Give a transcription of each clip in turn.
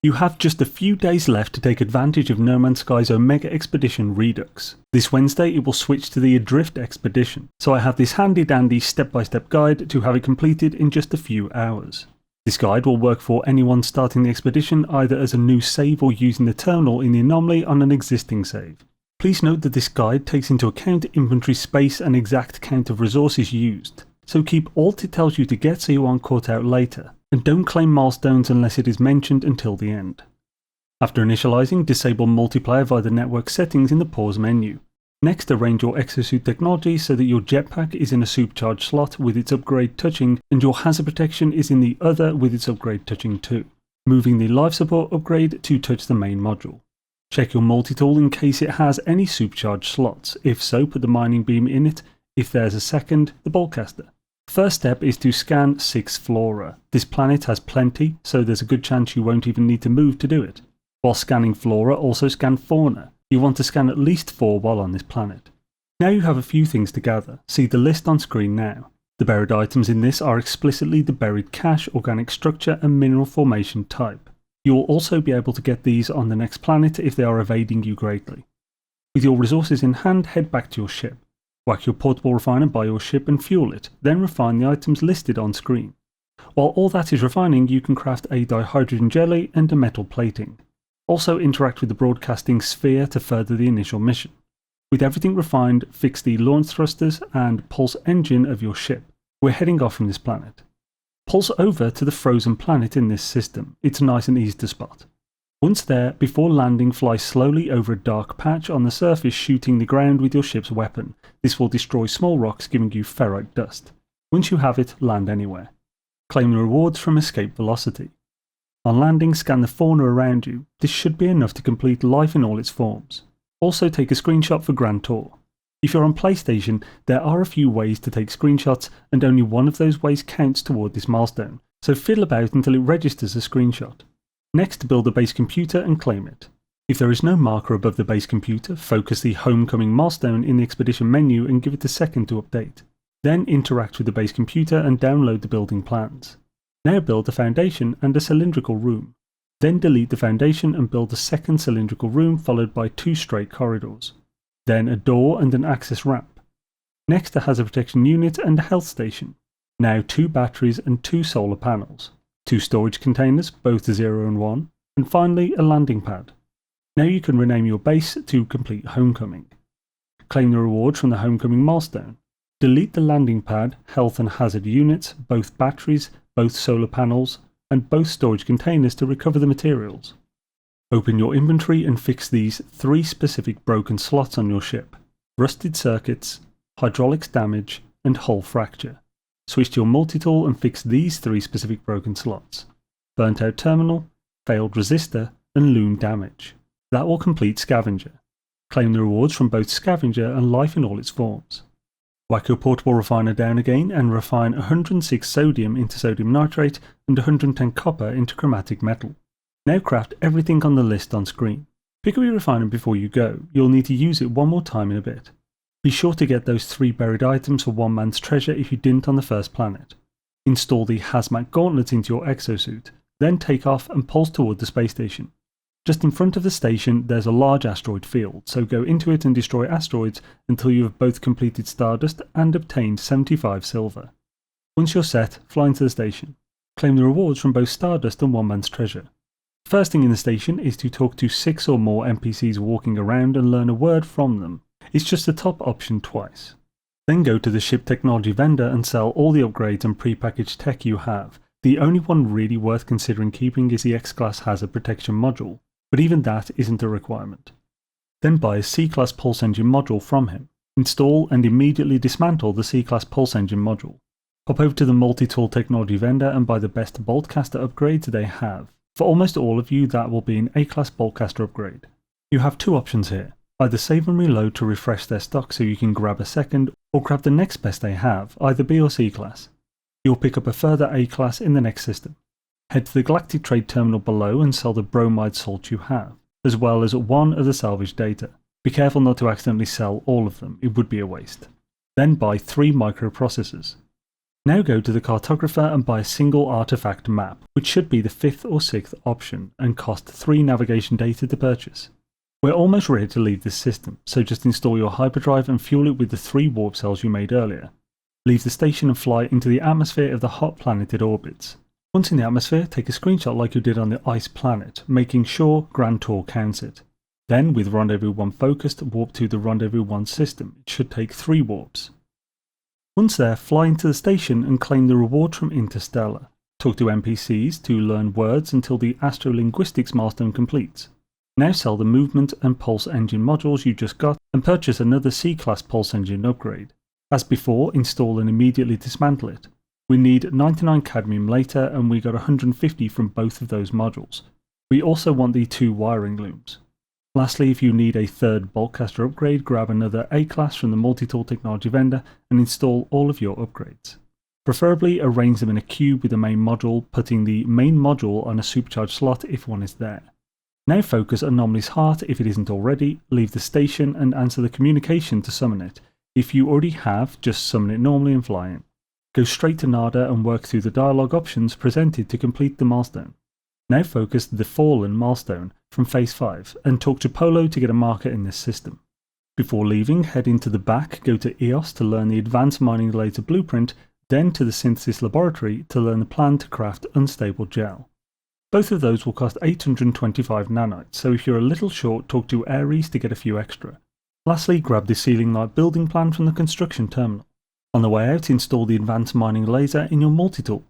You have just a few days left to take advantage of No Man's Sky's Omega Expedition Redux. This Wednesday it will switch to the Adrift Expedition, so I have this handy dandy step-by-step guide to have it completed in just a few hours. This guide will work for anyone starting the expedition either as a new save or using the terminal in the anomaly on an existing save. Please note that this guide takes into account inventory space and exact count of resources used, so keep alt it tells you to get so you aren't caught out later. And don't claim milestones unless it is mentioned until the end. After initializing, disable multiplayer via the network settings in the pause menu. Next, arrange your exosuit technology so that your jetpack is in a supercharged slot with its upgrade touching, and your hazard protection is in the other with its upgrade touching too. Moving the life support upgrade to touch the main module. Check your multi-tool in case it has any supercharged slots. If so, put the mining beam in it. If there's a second, the boltcaster. First step is to scan 6 flora. This planet has plenty, so there's a good chance you won't even need to move to do it. While scanning flora, also scan fauna. You want to scan at least 4 while on this planet. Now you have a few things to gather. See the list on screen now. The buried items in this are explicitly the buried cache, organic structure and mineral formation type. You will also be able to get these on the next planet if they are evading you greatly. With your resources in hand, head back to your ship. Whack your portable refiner by your ship and fuel it, then refine the items listed on screen. While all that is refining, you can craft a dihydrogen jelly and a metal plating. Also interact with the broadcasting sphere to further the initial mission. With everything refined, fix the launch thrusters and pulse engine of your ship. We're heading off from this planet. Pulse over to the frozen planet in this system. It's nice and easy to spot. Once there, before landing, fly slowly over a dark patch on the surface, shooting the ground with your ship's weapon. This will destroy small rocks, giving you ferrite dust. Once you have it, land anywhere. Claim the rewards from escape velocity. On landing, scan the fauna around you. This should be enough to complete life in all its forms. Also take a screenshot for Grand Tour. If you're on PlayStation, there are a few ways to take screenshots, and only one of those ways counts toward this milestone, so fiddle about until it registers a screenshot. Next, build a base computer and claim it. If there is no marker above the base computer, focus the homecoming milestone in the expedition menu and give it a second to update. Then interact with the base computer and download the building plans. Now build a foundation and a cylindrical room. Then delete the foundation and build a second cylindrical room followed by 2 straight corridors. Then a door and an access ramp. Next, a hazard protection unit and a health station. Now 2 batteries and 2 solar panels. 2 storage containers, both 0 and 1, and finally a landing pad. Now you can rename your base to complete homecoming. Claim the rewards from the homecoming milestone. Delete the landing pad, health and hazard units, both batteries, both solar panels, and both storage containers to recover the materials. Open your inventory and fix these 3 specific broken slots on your ship: rusted circuits, hydraulics damage, and hull fracture. Switch to your multi-tool and fix these 3 specific broken slots: burnt out terminal, failed resistor, and loom damage. That will complete scavenger. Claim the rewards from both scavenger and life in all its forms. Whack your portable refiner down again and refine 106 sodium into sodium nitrate and 110 copper into chromatic metal. Now craft everything on the list on screen. Pick up your refiner before you go. You'll need to use it one more time in a bit. Be sure to get those 3 buried items for one man's treasure if you didn't on the first planet. Install the hazmat gauntlets into your exosuit, then take off and pulse toward the space station. Just in front of the station there's a large asteroid field, so go into it and destroy asteroids until you have both completed Stardust and obtained 75 silver. Once you're set, fly into the station. Claim the rewards from both Stardust and one man's treasure. First thing in the station is to talk to 6 or more NPCs walking around and learn a word from them. It's just the top option twice. Then go to the ship technology vendor and sell all the upgrades and prepackaged tech you have. The only one really worth considering keeping is the X-Class hazard protection module, but even that isn't a requirement. Then buy a C-Class pulse engine module from him. Install and immediately dismantle the C-Class pulse engine module. Hop over to the multi-tool technology vendor and buy the best boltcaster upgrades they have. For almost all of you that will be an A-Class boltcaster upgrade. You have 2 options here. Either save and reload to refresh their stock so you can grab a second, or grab the next best they have, either B or C class. You'll pick up a further A class in the next system. Head to the Galactic Trade Terminal below and sell the bromide salt you have, as well as 1 of the salvage data. Be careful not to accidentally sell all of them, it would be a waste. Then buy 3 microprocessors. Now go to the cartographer and buy a single artifact map, which should be the 5th or 6th option and cost 3 navigation data to purchase. We're almost ready to leave this system, so just install your hyperdrive and fuel it with the 3 warp cells you made earlier. Leave the station and fly into the atmosphere of the hot planet it orbits. Once in the atmosphere, take a screenshot like you did on the ice planet, making sure Grand Tour counts it. Then, with Rendezvous 1 focused, warp to the Rendezvous 1 system. It should take 3 warps. Once there, fly into the station and claim the reward from Interstellar. Talk to NPCs to learn words until the astrolinguistics milestone completes. Now sell the movement and pulse engine modules you just got and purchase another C-class pulse engine upgrade. As before, install and immediately dismantle it. We need 99 cadmium later and we got 150 from both of those modules. We also want the 2 wiring looms. Lastly, if you need a 3rd Boltcaster upgrade, grab another A-class from the multi-tool technology vendor and install all of your upgrades. Preferably arrange them in a cube with the main module, putting the main module on a supercharged slot if one is there. Now focus Anomaly's Heart if it isn't already, leave the station and answer the communication to summon it. If you already have, just summon it normally and fly in. Go straight to Nada and work through the dialogue options presented to complete the milestone. Now focus the Fallen milestone from Phase 5 and talk to Polo to get a marker in this system. Before leaving, head into the back, go to EOS to learn the Advanced Mining Laser blueprint, then to the Synthesis Laboratory to learn the plan to craft Unstable Gel. Both of those will cost 825 nanites, so if you're a little short, talk to Ares to get a few extra. Lastly, grab the Ceiling Light building plan from the construction terminal. On the way out, install the Advanced Mining Laser in your multi-tool.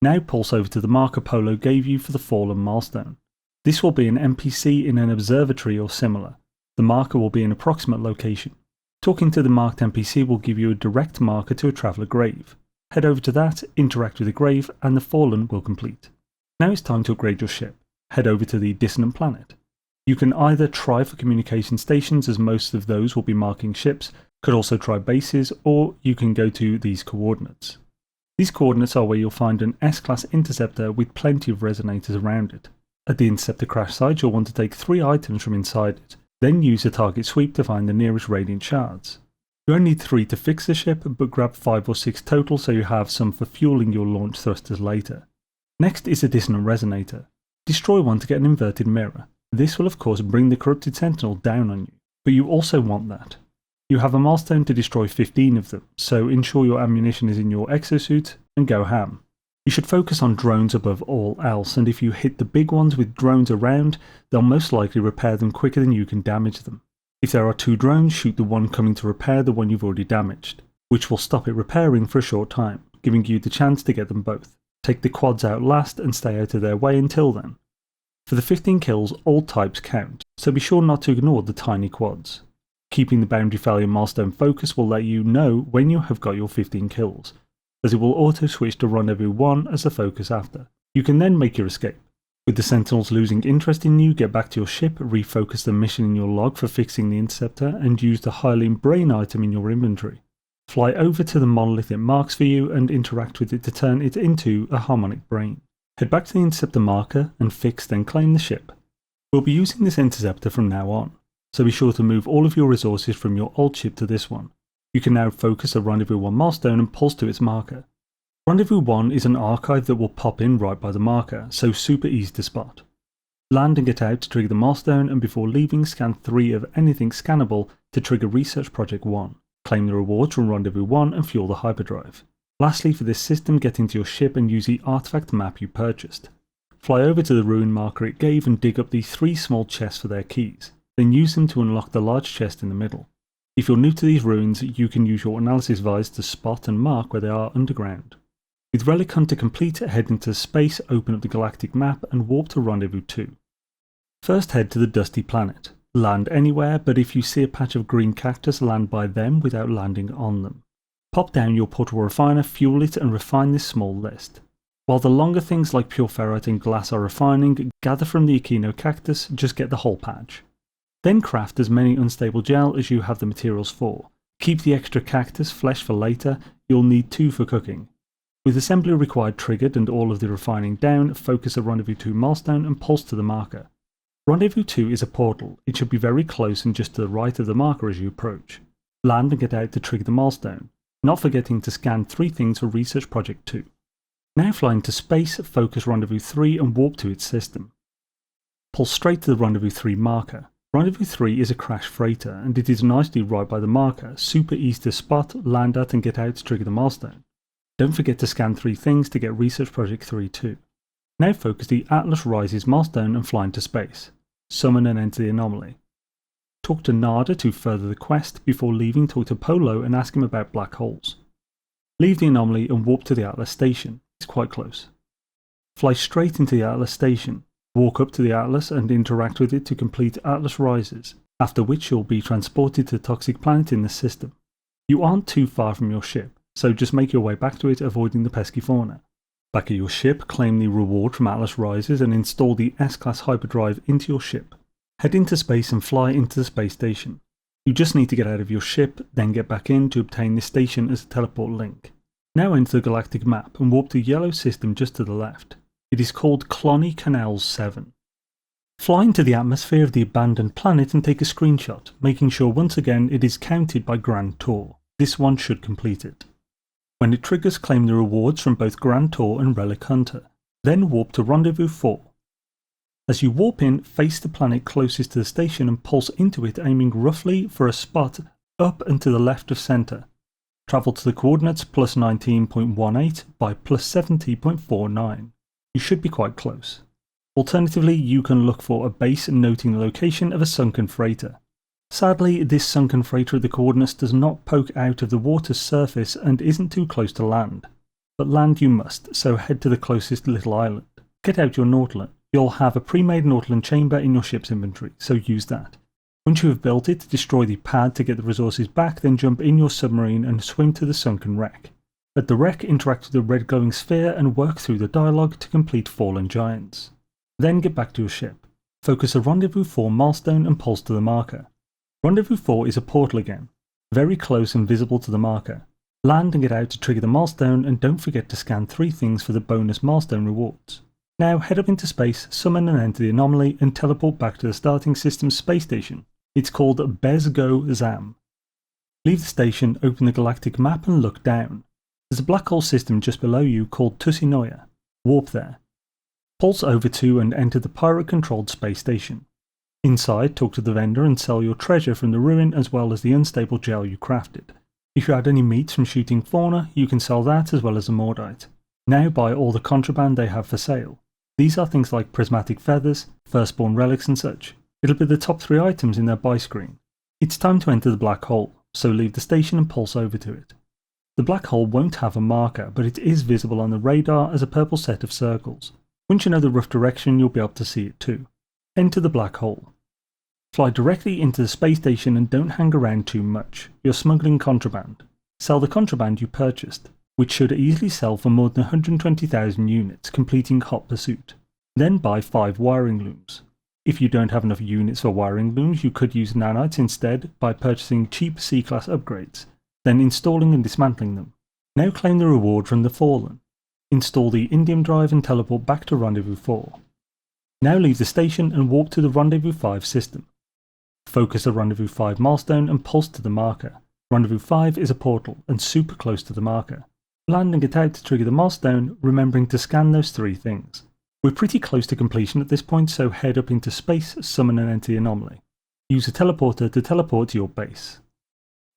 Now pulse over to the marker Polo gave you for the Fallen milestone. This will be an NPC in an observatory or similar. The marker will be an approximate location. Talking to the marked NPC will give you a direct marker to a Traveller grave. Head over to that, interact with the grave, and the Fallen will complete. Now it's time to upgrade your ship. Head over to the Dissonant Planet. You can either try for communication stations, as most of those will be marking ships, could also try bases, or you can go to these coordinates. These coordinates are where you'll find an S-class interceptor with plenty of resonators around it. At the interceptor crash site, you'll want to take 3 items from inside it, then use the target sweep to find the nearest radiant shards. You only need 3 to fix the ship, but grab 5 or 6 total so you have some for fueling your launch thrusters later. Next is a dissonant resonator. Destroy one to get an inverted mirror. This will of course bring the corrupted sentinel down on you, but you also want that. You have a milestone to destroy 15 of them, so ensure your ammunition is in your exosuit and go ham. You should focus on drones above all else, and if you hit the big ones with drones around, they'll most likely repair them quicker than you can damage them. If there are 2 drones, shoot the one coming to repair the one you've already damaged, which will stop it repairing for a short time, giving you the chance to get them both. Take the quads out last and stay out of their way until then. For the 15 kills, all types count, so be sure not to ignore the tiny quads. Keeping the Boundary Failure milestone focus will let you know when you have got your 15 kills, as it will auto-switch to Rendezvous 1 as the focus after. You can then make your escape. With the Sentinels losing interest in you, get back to your ship, refocus the mission in your log for fixing the interceptor, and use the Hylian Brain item in your inventory. Fly over to the monolith it marks for you and interact with it to turn it into a harmonic brain. Head back to the interceptor marker and fix, then claim the ship. We'll be using this interceptor from now on, so be sure to move all of your resources from your old ship to this one. You can now focus a Rendezvous 1 milestone and pulse to its marker. Rendezvous 1 is an archive that will pop in right by the marker, so super easy to spot. Land and get out to trigger the milestone, and before leaving scan 3 of anything scannable to trigger Research Project 1. Claim the rewards from Rendezvous 1 and fuel the hyperdrive. Lastly, for this system, get into your ship and use the artifact map you purchased. Fly over to the ruin marker it gave and dig up the 3 small chests for their keys. Then use them to unlock the large chest in the middle. If you're new to these ruins, you can use your analysis visor to spot and mark where they are underground. With Relic Hunter complete, head into space, open up the galactic map and warp to Rendezvous 2. First head to the Dusty Planet. Land anywhere, but if you see a patch of green cactus, land by them without landing on them. Pop down your portable refiner, fuel it and refine this small list. While the longer things like pure ferrite and glass are refining, gather from the Echino cactus, just get the whole patch. Then craft as many unstable gel as you have the materials for. Keep the extra cactus flesh for later, you'll need 2 for cooking. With assembly required triggered and all of the refining down, focus a Rendezvous 2 milestone and pulse to the marker. Rendezvous 2 is a portal, it should be very close and just to the right of the marker as you approach. Land and get out to trigger the milestone. not forgetting to scan 3 things for Research Project 2. Now fly into space, focus Rendezvous 3 and warp to its system. Pull straight to the Rendezvous 3 marker. Rendezvous 3 is a crash freighter, and it is nicely right by the marker, super easy to spot, land at and get out to trigger the milestone. Don't forget to scan 3 things to get Research Project 3 too. Now focus the Atlas Rises milestone and fly into space. Summon and enter the anomaly. Talk to Nada to further the quest. Before leaving, talk to Polo and ask him about black holes. Leave the anomaly and warp to the Atlas station. It's quite close. Fly straight into the Atlas station. Walk up to the Atlas and interact with it to complete Atlas Rises, after which you'll be transported to the toxic planet in the system. You aren't too far from your ship, so just make your way back to it, avoiding the pesky fauna. Back at your ship, claim the reward from Atlas Rises and install the S-Class hyperdrive into your ship. Head into space and fly into the space station. You just need to get out of your ship, then get back in to obtain this station as a teleport link. Now enter the galactic map and warp to the yellow system just to the left. It is called Clonny Canals 7. Fly into the atmosphere of the abandoned planet and take a screenshot, making sure once again it is counted by Grand Tour. This one should complete it. When it triggers, claim the rewards from both Grand Tour and Relic Hunter. Then warp to Rendezvous 4. As you warp in, face the planet closest to the station and pulse into it, aiming roughly for a spot up and to the left of centre. Travel to the coordinates plus 19.18 by plus 70.49. You should be quite close. Alternatively, you can look for a base noting the location of a sunken freighter. Sadly, this sunken freighter at the coordinates does not poke out of the water's surface and isn't too close to land. But land you must, so head to the closest little island. Get out your Nautilus. You'll have a pre-made Nautilus chamber in your ship's inventory, so use that. Once you have built it, destroy the pad to get the resources back, then jump in your submarine and swim to the sunken wreck. At the wreck, interact with the red glowing sphere and work through the dialogue to complete Fallen Giants. Then get back to your ship. Focus a Rendezvous 4 milestone and pulse to the marker. Rendezvous 4 is a portal again, very close and visible to the marker. Land and get out to trigger the milestone, and don't forget to scan 3 things for the bonus milestone rewards. Now head up into space, summon and enter the anomaly, and teleport back to the starting system's space station. It's called Bezgo Zam. Leave the station, open the galactic map and look down. There's a black hole system just below you called Tusinoya. Warp there. Pulse over to and enter the pirate-controlled space station. Inside, talk to the vendor and sell your treasure from the ruin as well as the unstable gel you crafted. If you had any meat from shooting fauna, you can sell that as well as a Mordite. Now buy all the contraband they have for sale. These are things like prismatic feathers, firstborn relics and such. It'll be the top 3 items in their buy screen. It's time to enter the black hole, so leave the station and pulse over to it. The black hole won't have a marker, but it is visible on the radar as a purple set of circles. Once you know the rough direction, you'll be able to see it too. Enter the black hole. Fly directly into the space station and don't hang around too much. You're smuggling contraband. Sell the contraband you purchased, which should easily sell for more than 120,000 units, completing Hot Pursuit. Then buy 5 wiring looms. If you don't have enough units for wiring looms, you could use nanites instead by purchasing cheap C-Class upgrades, then installing and dismantling them. Now claim the reward from the Fallen. Install the Indium drive and teleport back to Rendezvous 4. Now leave the station and warp to the Rendezvous 5 system. Focus the Rendezvous 5 milestone and pulse to the marker. Rendezvous 5 is a portal and super close to the marker. Land and get out to trigger the milestone, remembering to scan those 3 things. We're pretty close to completion at this point, so head up into space, summon and enter the anomaly. Use a teleporter to teleport to your base.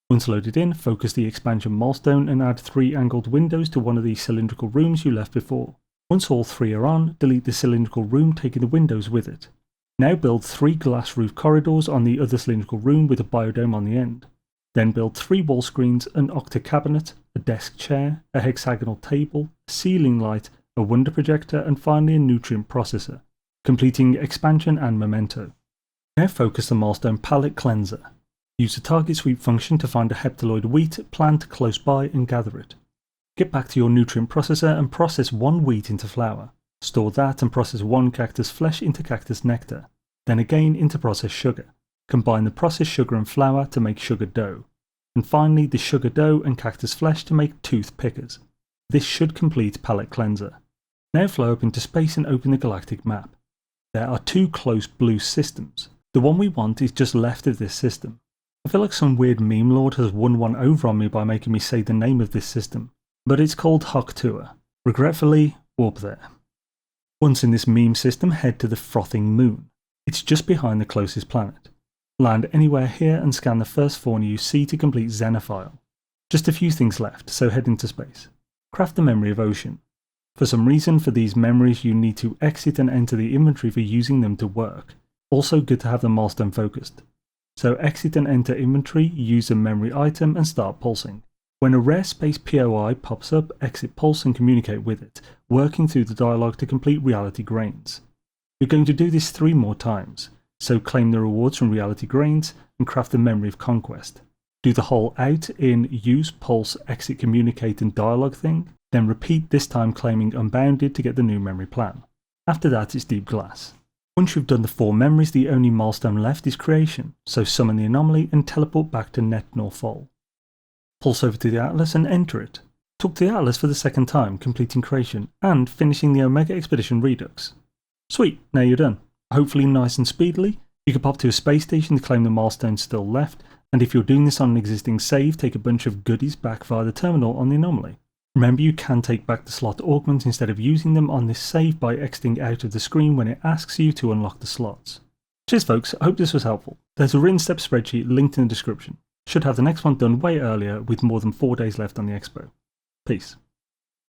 Once loaded in, focus the expansion milestone and add 3 angled windows to one of the cylindrical rooms you left before. Once all 3 are on, delete the cylindrical room, taking the windows with it. Now build 3 glass roof corridors on the other cylindrical room with a biodome on the end. Then build 3 wall screens, an octa cabinet, a desk chair, a hexagonal table, a ceiling light, a wonder projector, and finally a nutrient processor, completing expansion and memento. Now focus the milestone palette cleanser. Use the target sweep function to find a heptaloid wheat plant close by and gather it. Get back to your nutrient processor and process 1 wheat into flour. Store that and process 1 cactus flesh into cactus nectar. Then again into processed sugar. Combine the processed sugar and flour to make sugar dough. And finally the sugar dough and cactus flesh to make tooth pickers. This should complete palette cleanser. Now fly up into space and open the galactic map. There are 2 close blue systems. The one we want is just left of this system. I feel like some weird meme lord has won one over on me by making me say the name of this system, but it's called Hoktua. Regretfully, warp there. Once in this meme system, head to the Frothing Moon. It's just behind the closest planet. Land anywhere here and scan the first fauna you see to complete Xenophile. Just a few things left, so head into space. Craft the Memory of Ocean. For some reason, for these memories you need to exit and enter the inventory for using them to work. Also good to have the milestone focused. So exit and enter inventory, use a memory item and start pulsing. When a rare space POI pops up, exit pulse and communicate with it, working through the dialogue to complete reality grains. You're going to do this 3 more times, so claim the rewards from reality grains and craft the Memory of Conquest. Do the whole out, in, use, pulse, exit, communicate and dialogue thing, then repeat, this time claiming Unbounded to get the new memory plan. After that it's Deep Glass. Once you've done the 4 memories, the only milestone left is creation, so summon the anomaly and teleport back to Net Norfol. Pulse over to the Atlas and enter it. Talk to the Atlas for the 2nd time, completing creation and finishing the Omega Expedition Redux. Sweet, now you're done. Hopefully nice and speedily. You can pop to a space station to claim the milestones still left, and if you're doing this on an existing save, take a bunch of goodies back via the terminal on the anomaly. Remember, you can take back the slot augments instead of using them on this save by exiting out of the screen when it asks you to unlock the slots. Cheers folks, I hope this was helpful. There's a written step spreadsheet linked in the description. Should have the next one done way earlier with more than 4 days left on the expo. Peace.